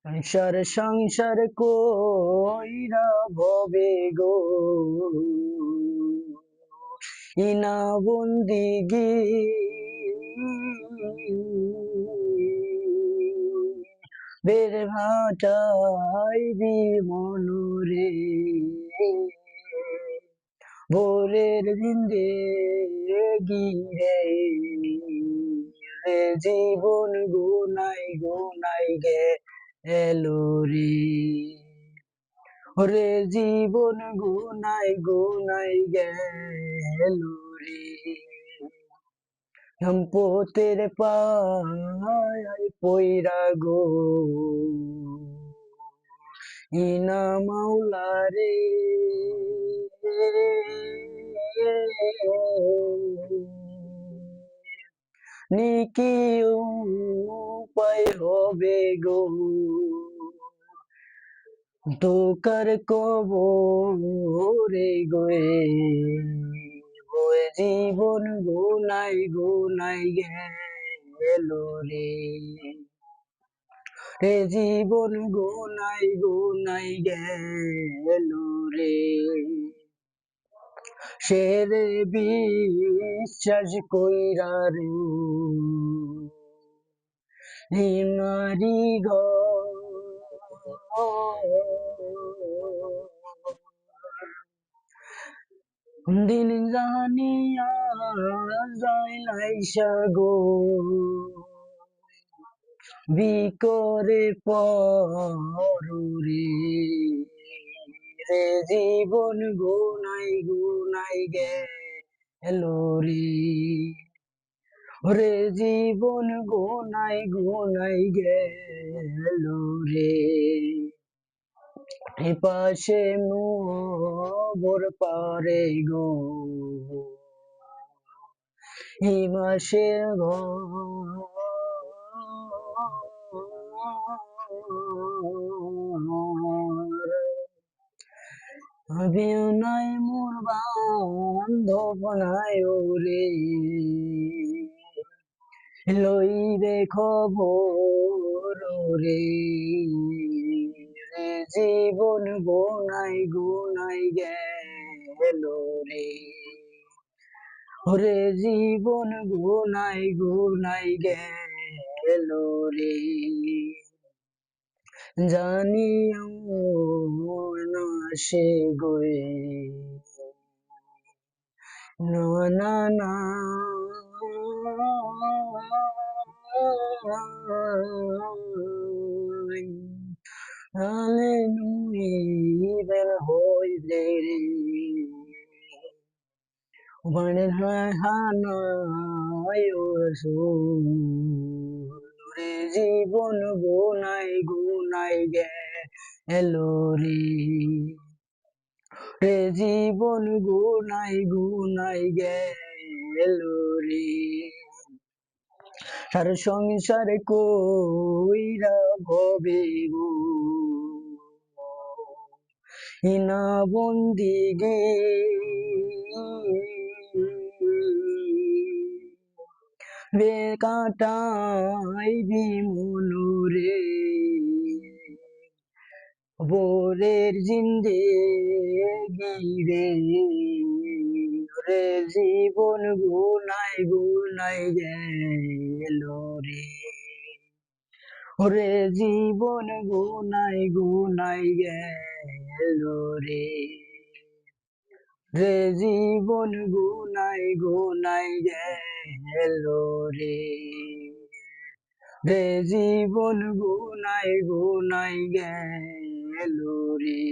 সংসার সংসার কইরা ভবে গো ইনা বন্দিগি বের ভাটাই দি মনুরে ভোরের জিন্দেগি রে জীবন গুনাই গুনাই এলো রে ওরে জীবন গুনাই গুনাই গেলো রে সম্পতের পায় পইরা গো ইনা মাওলা রে নিকি উপায় হবে গো তোকার কবরে গোয়ে ওই জীবন গুনাই গুনাই গেলো রে রে জীবন গুনাই গুনাই গেলো রে সে রে বিশ্বাস কইরা রে নারী দিন জানিয়া যায় লাইসা গো বিকরে পরে রে জীবন গুনাই গুনাই গেলো রে ওরে জীবন গুনাই গুনাই গেলো রে পাশে মোর পারে গো হিমাশে আমিও নাই মোর বান্ধব নাই ওরে লইবে খবর রে জীবন গুনাই গুনাই গেলো রে ওরে জীবন গুনাই গুনাই গেলো রে জানিও না সে গোয়ে না না না Hallelujah, holy Ubanin hanay rasul re জীবন গুনাই গুনাই গেলো রে জীবন গুনাই গুনাই গেলো রে সার সংসার কইরা ভবে গো ইনা বন্দিগি রে কাটাইবি মনুরে ভোরের জিন্দেগি রে জীবন গুনাই গুনাই গেলো রে ওরে জীবন গুনাই গুনাই গেলো রে রে জীবন গুনাই গুনাই গেলো রে রে জীবন গুনাই গুনাই গেলো রে